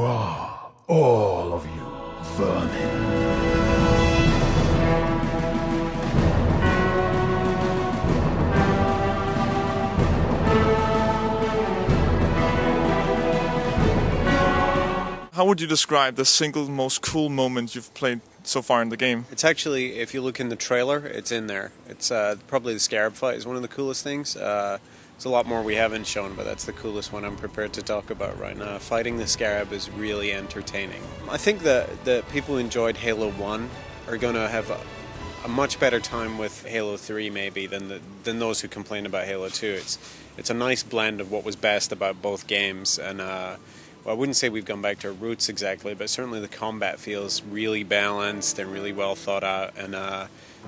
you are, all of you, vermin. How would you describe the single most cool moment you've played so far in the game? It's actually, if you look in the trailer, it's in there. It's probably the Scarab fight is one of the coolest things. There's a lot more we haven't shown, but that's the coolest one I'm prepared to talk about right now. Fighting the Scarab is really entertaining. I think that the people who enjoyed Halo 1 are going to have a much better time with Halo 3 maybe than those who complained about Halo 2. It's a nice blend of what was best about both games, and well, I wouldn't say we've gone back to our roots exactly, but certainly the combat feels really balanced and really well thought out, and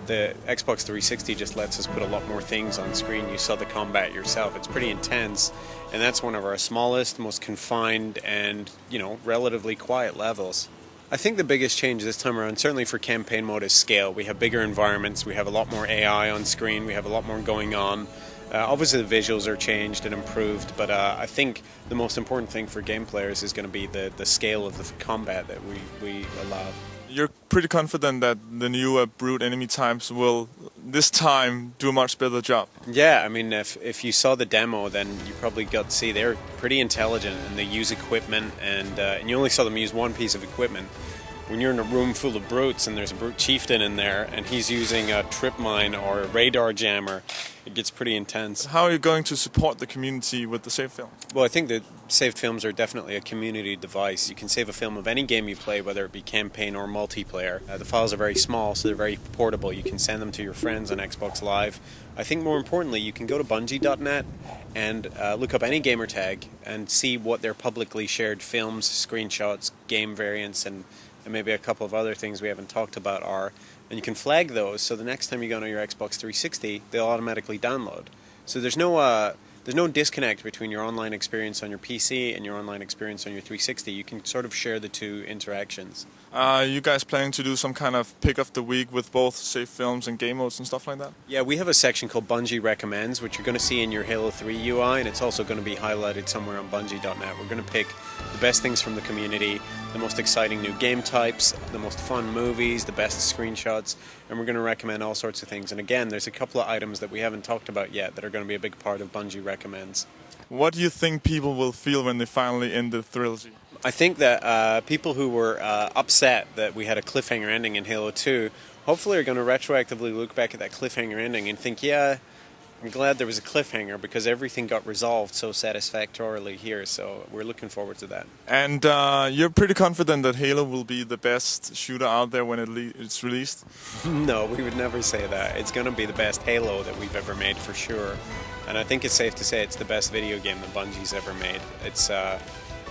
the Xbox 360 just lets us put a lot more things on screen. You saw the combat yourself. It's pretty intense, and that's one of our smallest, most confined, and, you know, relatively quiet levels. I think the biggest change this time around, certainly for campaign mode, is scale. We have bigger environments, we have a lot more AI on screen, we have a lot more going on. Obviously the visuals are changed and improved, but I think the most important thing for game players is going to be the scale of the combat that we allow. You're pretty confident that the new brute enemy types will, this time, do a much better job? Yeah, I mean, if you saw the demo, then you probably got to see they're pretty intelligent, and they use equipment, and you only saw them use one piece of equipment. When you're in a room full of brutes and there's a brute chieftain in there and he's using a trip mine or a radar jammer, it gets pretty intense. How are you going to support the community with the save film? Well, I think that saved films are definitely a community device. You can save a film of any game you play, whether it be campaign or multiplayer. The files are very small, so they're very portable. You can send them to your friends on Xbox Live. I think more importantly, you can go to Bungie.net and look up any gamer tag and see what their publicly shared films, screenshots, game variants, and maybe a couple of other things we haven't talked about are, and you can flag those so the next time you go to your Xbox 360, they'll automatically download. So there's no disconnect between your online experience on your PC and your online experience on your 360. You can sort of share the two interactions. Are you guys planning to do some kind of pick of the week with both save films and game modes and stuff like that? Yeah, we have a section called Bungie Recommends, which you're going to see in your Halo 3 UI, and it's also going to be highlighted somewhere on Bungie.net. We're going to pick the best things from the community, the most exciting new game types, the most fun movies, the best screenshots, and we're going to recommend all sorts of things. And again, there's a couple of items that we haven't talked about yet that are going to be a big part of Bungie Recommends. What do you think people will feel when they finally end the trilogy? I think that people who were upset that we had a cliffhanger ending in Halo 2 hopefully are going to retroactively look back at that cliffhanger ending and think, yeah, I'm glad there was a cliffhanger because everything got resolved so satisfactorily here, so we're looking forward to that. And you're pretty confident that Halo will be the best shooter out there when it's released? No, we would never say that. It's going to be the best Halo that we've ever made for sure. And I think it's safe to say it's the best video game that Bungie's ever made.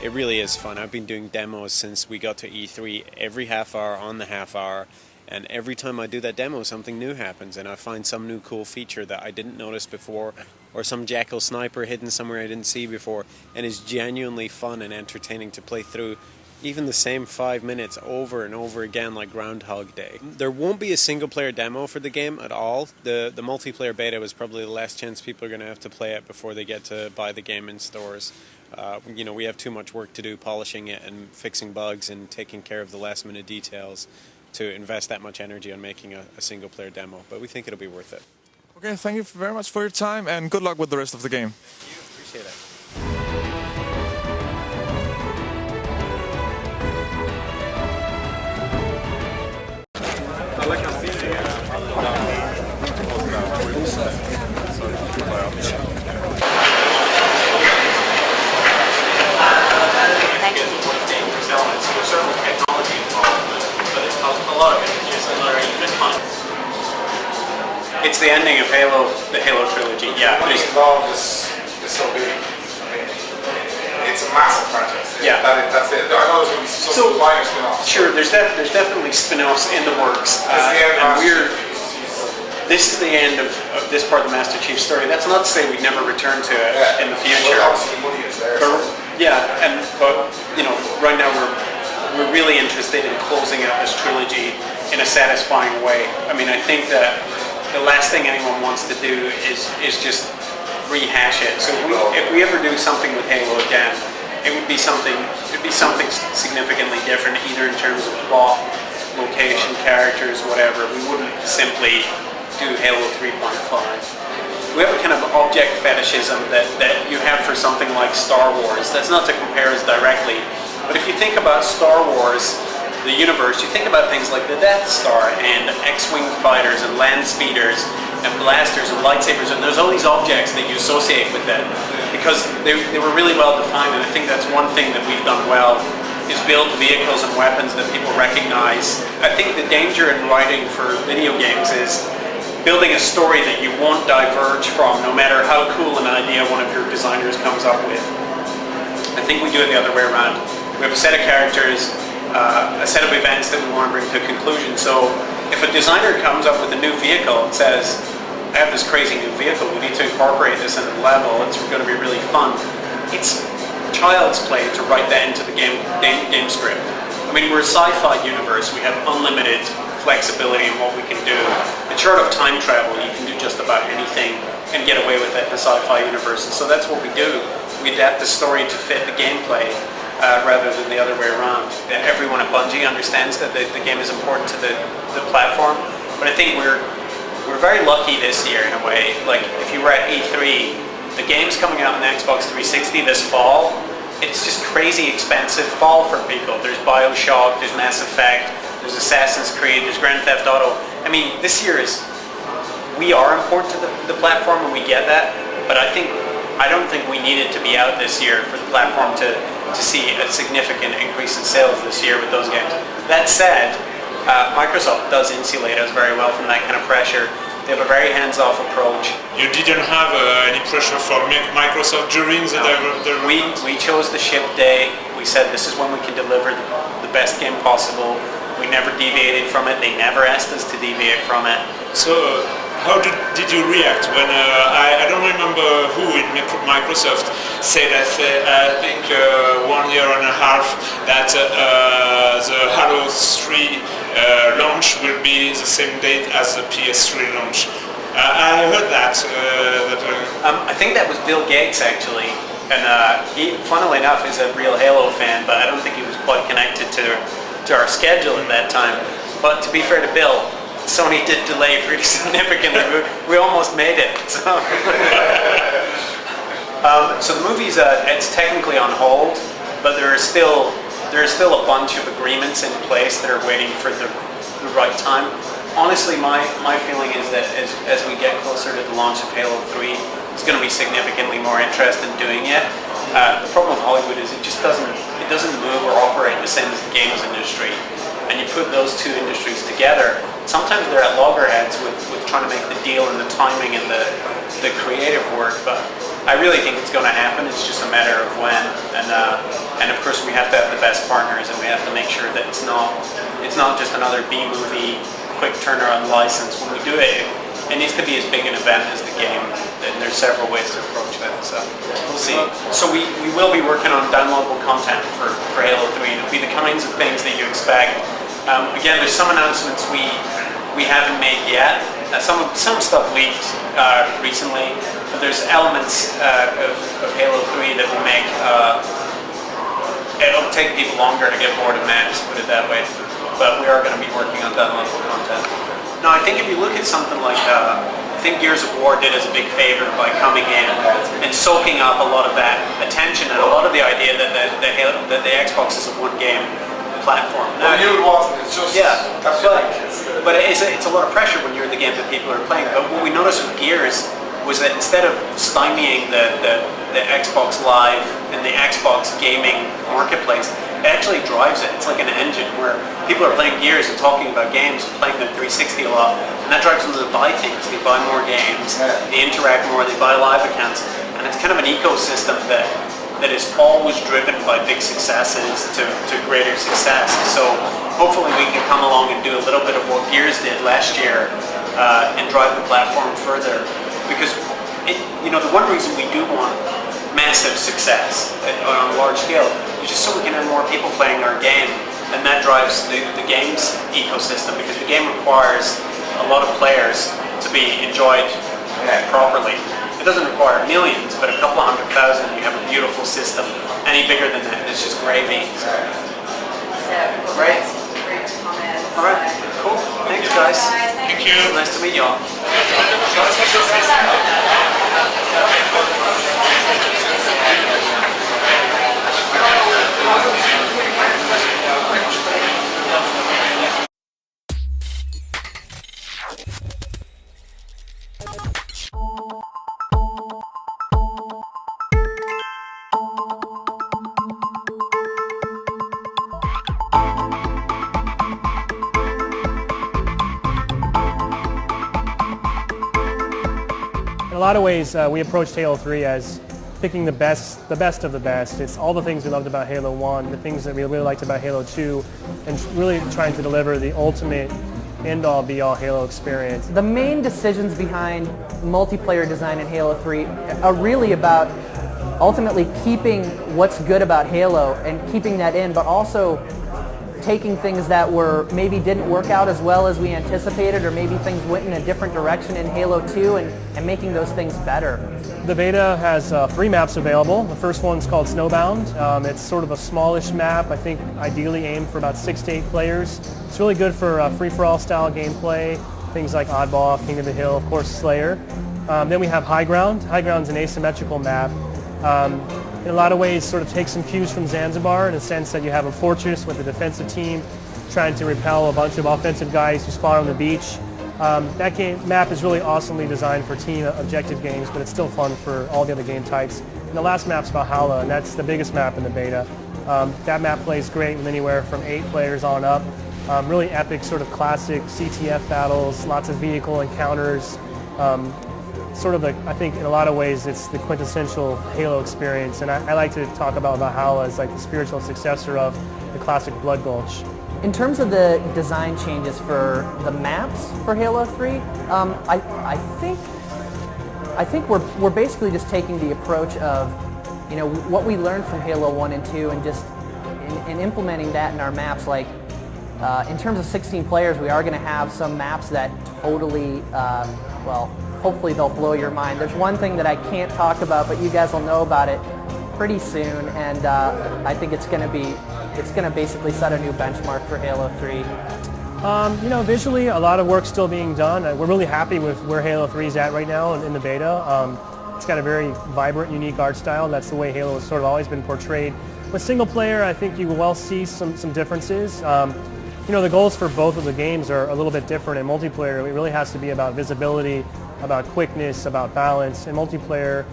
It really is fun. I've been doing demos since we got to E3 every half hour on the half hour, and every time I do that demo something new happens and I find some new cool feature that I didn't notice before, or some Jackal sniper hidden somewhere I didn't see before, and it's genuinely fun and entertaining to play through even the same 5 minutes over and over again like Groundhog Day. There won't be a single player demo for the game at all. The multiplayer beta was probably the last chance people are going to have to play it before they get to buy the game in stores. You know, we have too much work to do polishing it and fixing bugs and taking care of the last minute details to invest that much energy on making a single player demo, but we think it'll be worth it. Okay, thank you very much for your time and good luck with the rest of the game. Thank you. Appreciate it. It's the ending of Halo, the Halo trilogy, yeah. What's involved is so big. I mean, it's a massive franchise. Yeah. That's it. I know there's going to be some minor spin-offs. Sure, there's definitely spin-offs in the works. This is the end of this part of the Master Chief story. That's not to say we'd never return to it in the future. Well, obviously the money is there. But you know, right now we're really interested in closing out this trilogy in a satisfying way. I mean, I think that the last thing anyone wants to do is just rehash it. So if we ever do something with Halo again, it would be something significantly different, either in terms of plot, location, characters, whatever. We wouldn't simply do Halo 3.5. We have a kind of object fetishism that you have for something like Star Wars. That's not to compare us directly, but if you think about Star Wars, the universe, you think about things like the Death Star and X-Wing fighters and land speeders and blasters and lightsabers, and there's all these objects that you associate with that because they were really well defined, and I think that's one thing that we've done well, is build vehicles and weapons that people recognize. I think the danger in writing for video games is building a story that you won't diverge from, no matter how cool an idea one of your designers comes up with. I think we do it the other way around. We have a set of characters, a set of events that we want to bring to a conclusion. So if a designer comes up with a new vehicle and says, I have this crazy new vehicle, we need to incorporate this into the level, it's going to be really fun, it's child's play to write that into the game script. I mean, we're a sci-fi universe, we have unlimited flexibility in what we can do. And short of time travel, you can do just about anything and get away with it in the sci-fi universe. And so that's what we do. We adapt the story to fit the gameplay rather than the other way around. Everyone at Bungie understands that the game is important to the platform, but I think we're very lucky this year in a way. Like if you were at E3, the game's coming out on the Xbox 360 this fall. It's just crazy expensive fall for people. There's BioShock, there's Mass Effect, there's Assassin's Creed, there's Grand Theft Auto. I mean, this year we are important to the platform and we get that, but I don't think we needed to be out this year for the platform to see a significant increase in sales this year with those games. That said, Microsoft does insulate us very well from that kind of pressure. They have a very hands-off approach. You didn't have any pressure from Microsoft during the development? We chose the ship day. We said this is when we can deliver the best game possible. We never deviated from it. They never asked us to deviate from it. So how did you react when I don't remember who in Microsoft said that I think 1 year and a half that the Halo 3 launch will be the same date as the PS3 launch. I heard that. I think that was Bill Gates actually, and he, funnily enough, is a real Halo fan, but I don't think he was quite connected to our schedule at that time. But to be fair to Bill, Sony did delay pretty significantly. We almost made it. So, so the movie's it's technically on hold, but there is still a bunch of agreements in place that are waiting for the right time. Honestly, my feeling is that as we get closer to the launch of Halo 3, there's going to be significantly more interest in doing it. The problem with Hollywood is it doesn't move or operate the same as the games industry. And you put those two industries together, sometimes they're at loggerheads with trying to make the deal and the timing and the creative work, but I really think it's going to happen. It's just a matter of when, and of course we have to have the best partners, and we have to make sure that it's not just another B movie, quick turnaround license. When we do it, it needs to be as big an event as the game, and there's several ways to approach that. So we'll see. So we will be working on downloadable content for Halo 3, and it'll be the kinds of things that you expect. Again, there's some announcements we haven't made yet. Some stuff leaked recently, but there's elements of Halo 3 that will make it'll take people longer to get bored of maps, put it that way. But we are going to be working on downloadable content. Now, I think if you look at something like I think Gears of War did us a big favor by coming in and soaking up a lot of that attention and a lot of the idea that the Xbox is a one-game platform. Well, it wasn't. It's just but it's a lot of pressure when you're the game that people are playing. But what we noticed with Gears was that instead of stymieing the Xbox Live and the Xbox gaming marketplace, it actually drives it. It's like an engine where people are playing Gears and talking about games and playing the 360 a lot, and that drives them to buy things. They buy more games, they interact more, they buy live accounts, and it's kind of an ecosystem that is always driven by big successes to greater success. So hopefully we can come along and do a little bit of what Gears did last year and drive the platform further. Because the one reason we do want massive success on a large scale is just so we can have more people playing our game, and that drives the game's ecosystem, because the game requires a lot of players to be enjoyed properly. It doesn't require millions, but a couple of 100,000, you have a beautiful system. Any bigger than that, it's just gravy. So. Great. All right, cool. Thanks, guys. Thank you. Nice to meet you all. In a lot of ways, we approached Halo 3 as picking the best of the best. It's all the things we loved about Halo 1, the things that we really liked about Halo 2, and really trying to deliver the ultimate end-all be-all Halo experience. The main decisions behind multiplayer design in Halo 3 are really about ultimately keeping what's good about Halo and keeping that in, but also taking things that maybe didn't work out as well as we anticipated, or maybe things went in a different direction in Halo 2 and making those things better. The beta has 3 maps available. The first one's called Snowbound. It's sort of a smallish map, I think ideally aimed for about 6 to 8 players. It's really good for free-for-all style gameplay, things like Oddball, King of the Hill, of course Slayer. Then we have High Ground. High Ground's an asymmetrical map. In a lot of ways sort of takes some cues from Zanzibar in the sense that you have a fortress with a defensive team trying to repel a bunch of offensive guys who spawn on the beach. That map is really awesomely designed for team objective games, but it's still fun for all the other game types. And the last map's Valhalla, and that's the biggest map in the beta. That map plays great with anywhere from 8 players on up. Really epic sort of classic CTF battles, lots of vehicle encounters. Sort of, I think in a lot of ways it's the quintessential Halo experience, and I like to talk about Valhalla as like the spiritual successor of the classic Blood Gulch. In terms of the design changes for the maps for Halo 3, I think we're basically just taking the approach of, you know, what we learned from Halo 1 and 2 and just in implementing that in our maps. Like in terms of 16 players, we are going to have some maps that totally, well, hopefully they'll blow your mind. There's one thing that I can't talk about, but you guys will know about it pretty soon, and I think it's going to basically set a new benchmark for Halo 3. You know, visually, a lot of work's still being done. We're really happy with where Halo 3 is at right now in the beta. It's got a very vibrant, unique art style. That's the way Halo has sort of always been portrayed. With single player, I think you will well see some differences. You know, the goals for both of the games are a little bit different. In multiplayer, it really has to be about visibility, about quickness, about balance. In multiplayer,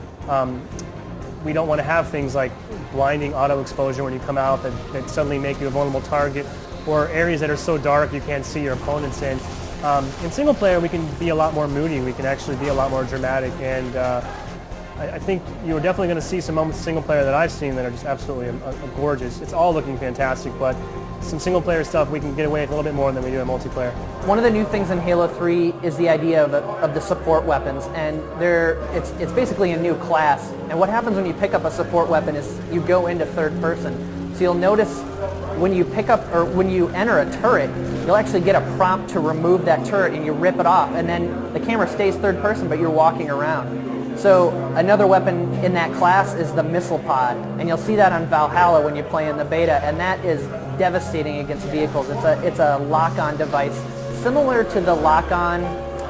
we don't want to have things like blinding auto exposure when you come out that suddenly make you a vulnerable target, or areas that are so dark you can't see your opponents in. In single player, we can be a lot more moody. We can actually be a lot more dramatic, and I think you're definitely going to see some moments in single player that I've seen that are just absolutely gorgeous. It's all looking fantastic, but some single player stuff we can get away with a little bit more than we do in multiplayer. One of the new things in Halo 3 is the idea of the support weapons, and it's basically a new class. And what happens when you pick up a support weapon is you go into third person. So you'll notice when you pick up or when you enter a turret, you'll actually get a prompt to remove that turret, and you rip it off, and then the camera stays third person, but you're walking around. So another weapon in that class is the missile pod, and you'll see that on Valhalla when you play in the beta, and that is devastating against vehicles. It's a lock-on device, similar to the lock-on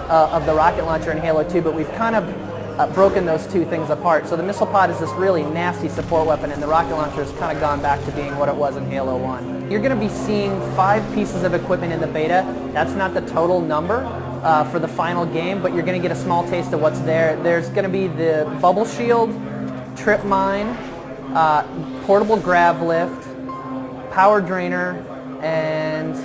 of the rocket launcher in Halo 2, but we've kind of broken those two things apart. So the missile pod is this really nasty support weapon, and the rocket launcher has kind of gone back to being what it was in Halo 1. You're going to be seeing 5 pieces of equipment in the beta. That's not the total number for the final game, but you're going to get a small taste of what's there. There's going to be the bubble shield, trip mine, portable grav lift, power drainer, and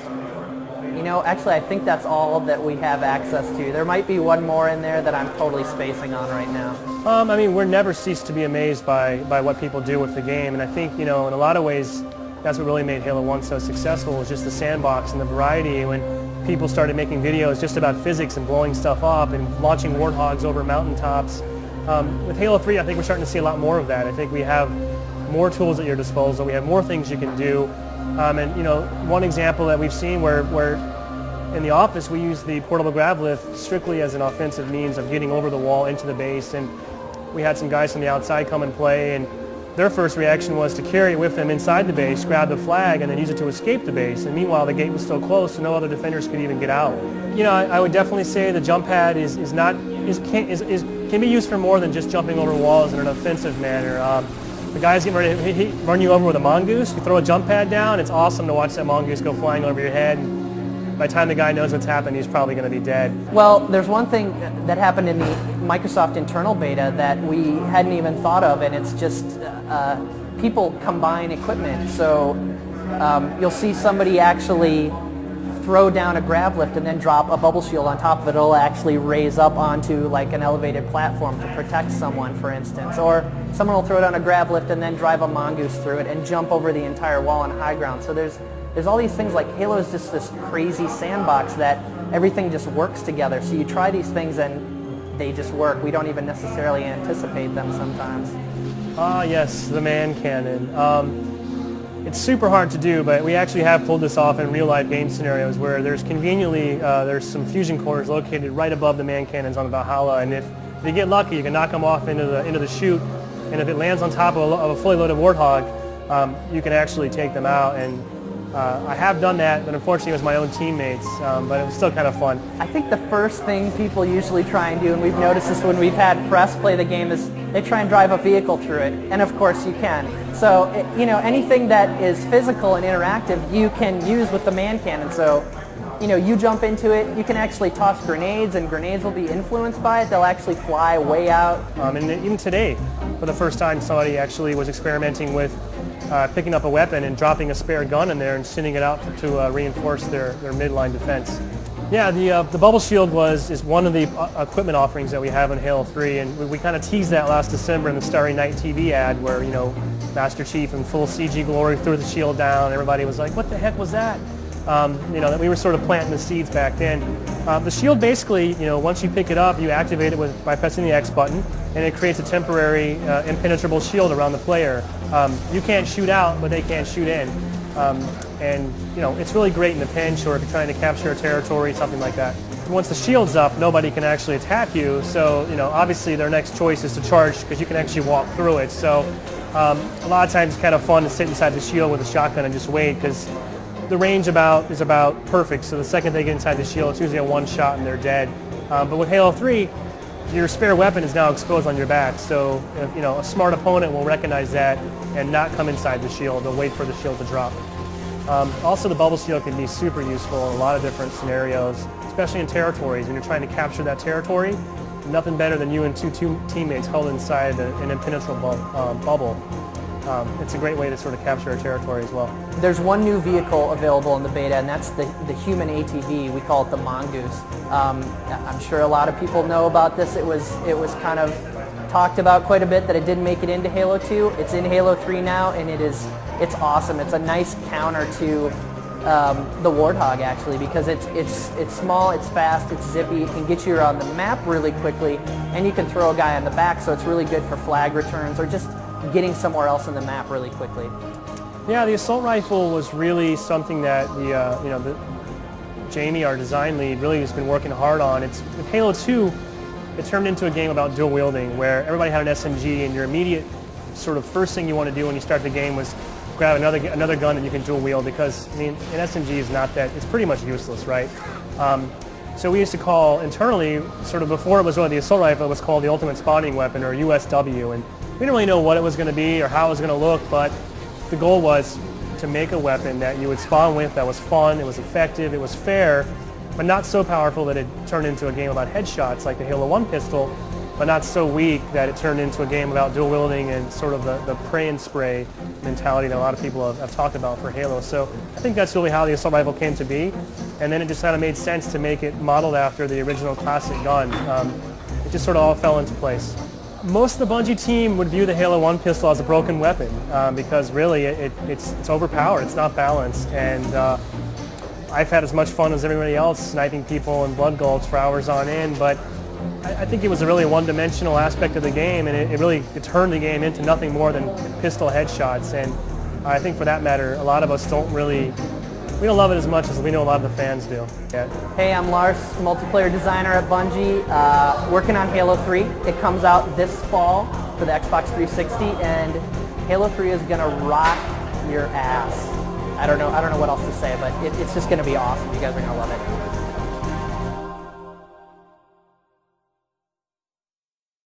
you know, actually I think that's all that we have access to. There might be one more in there that I'm totally spacing on right now. I mean, we're never ceased to be amazed by what people do with the game, and I think, you know, in a lot of ways that's what really made Halo 1 so successful, was just the sandbox and the variety. When people started making videos just about physics and blowing stuff up and launching warthogs over mountaintops. With Halo 3, I think we're starting to see a lot more of that. I think we have more tools at your disposal. We have more things you can do. And, you know, one example that we've seen where in the office we use the portable grav lift strictly as an offensive means of getting over the wall into the base. And we had some guys from the outside come and play, and their first reaction was to carry it with them inside the base, grab the flag, and then use it to escape the base. And meanwhile, the gate was still closed, so no other defenders could even get out. You know, I would definitely say the jump pad can be used for more than just jumping over walls in an offensive manner. The guy's getting ready to run you over with a mongoose. You throw a jump pad down, it's awesome to watch that mongoose go flying over your head. And by the time the guy knows what's happened, he's probably going to be dead. Well, there's one thing that happened in the Microsoft internal beta that we hadn't even thought of, and it's just people combine equipment. So you'll see somebody actually throw down a grav lift and then drop a bubble shield on top of it. It'll actually raise up onto like an elevated platform to protect someone, for instance. Or someone will throw down a grav lift and then drive a mongoose through it and jump over the entire wall on high ground. So there's all these things. Like Halo is just this crazy sandbox that everything just works together. So you try these things and they just work. We don't even necessarily anticipate them sometimes. Ah, yes, the man cannon. It's super hard to do, but we actually have pulled this off in real-life game scenarios where there's conveniently there's some fusion cores located right above the man cannons on the Valhalla, and if you get lucky, you can knock them off into the chute, and if it lands on top of a fully loaded Warthog, you can actually take them out. And I have done that, but unfortunately it was my own teammates, but it was still kind of fun. I think the first thing people usually try and do, and we've noticed this when we've had press play the game, is they try and drive a vehicle through it, and of course you can. So, anything that is physical and interactive, you can use with the man cannon. So, you jump into it, you can actually toss grenades, and grenades will be influenced by it. They'll actually fly way out. And even today, for the first time, somebody actually was experimenting with picking up a weapon and dropping a spare gun in there and sending it out to reinforce their midline defense. Yeah, the bubble shield is one of the equipment offerings that we have in Halo 3, and we kind of teased that last December in the Starry Night TV ad where, Master Chief in full CG glory threw the shield down. Everybody was like, what the heck was that? That we were sort of planting the seeds back then. The shield basically, once you pick it up, you activate it by pressing the X button, and it creates a temporary impenetrable shield around the player. You can't shoot out, but they can't shoot in. It's really great in the pinch or if you're trying to capture a territory, something like that. Once the shield's up, nobody can actually attack you, so obviously their next choice is to charge because you can actually walk through it. So a lot of times it's kind of fun to sit inside the shield with a shotgun and just wait because the range is about perfect. So the second they get inside the shield, it's usually a one shot and they're dead. But with Halo 3, your spare weapon is now exposed on your back. So a smart opponent will recognize that and not come inside the shield. They'll wait for the shield to drop. Also, the bubble shield can be super useful in a lot of different scenarios, especially in territories. When you're trying to capture that territory, nothing better than you and two teammates held inside an impenetrable bubble. It's a great way to sort of capture a territory as well. There's one new vehicle available in the beta, and that's the human ATV. We call it the Mongoose. I'm sure a lot of people know about this. It was kind of talked about quite a bit that it didn't make it into Halo 2. It's in Halo 3 now, and it's awesome. It's a nice counter to the Warthog actually, because it's small, it's fast, it's zippy, it can get you around the map really quickly, and you can throw a guy on the back, so it's really good for flag returns or just getting somewhere else in the map really quickly. Yeah, the assault rifle was really something that Jamie, our design lead, really has been working hard on. With Halo 2, it turned into a game about dual wielding where everybody had an SMG and your immediate sort of first thing you want to do when you start the game was grab another gun that you can dual wield because, an SMG is it's pretty much useless, right? So we used to call internally, sort of before it was really the assault rifle, it was called the Ultimate Spawning Weapon, or USW, and we didn't really know what it was going to be or how it was going to look, but the goal was to make a weapon that you would spawn with that was fun, it was effective, it was fair, but not so powerful that it turned into a game about headshots like the Halo 1 pistol, but not so weak that it turned into a game about dual wielding and sort of the pray and spray mentality that a lot of people have talked about for Halo. So I think that's really how the assault rifle came to be, and then it just kind of made sense to make it modeled after the original classic gun. It just sort of all fell into place. Most of the Bungie team would view the Halo 1 pistol as a broken weapon because really it's overpowered, it's not balanced, and I've had as much fun as everybody else sniping people in Blood Gulch for hours on end, but I think it was a really one-dimensional aspect of the game, and it turned the game into nothing more than pistol headshots, and I think for that matter, a lot of us don't really we don't love it as much as we know a lot of the fans do. Yeah. Hey, I'm Lars, multiplayer designer at Bungie, working on Halo 3. It comes out this fall for the Xbox 360, and Halo 3 is gonna rock your ass. I don't know what else to say, but it's just gonna be awesome. You guys are gonna love it.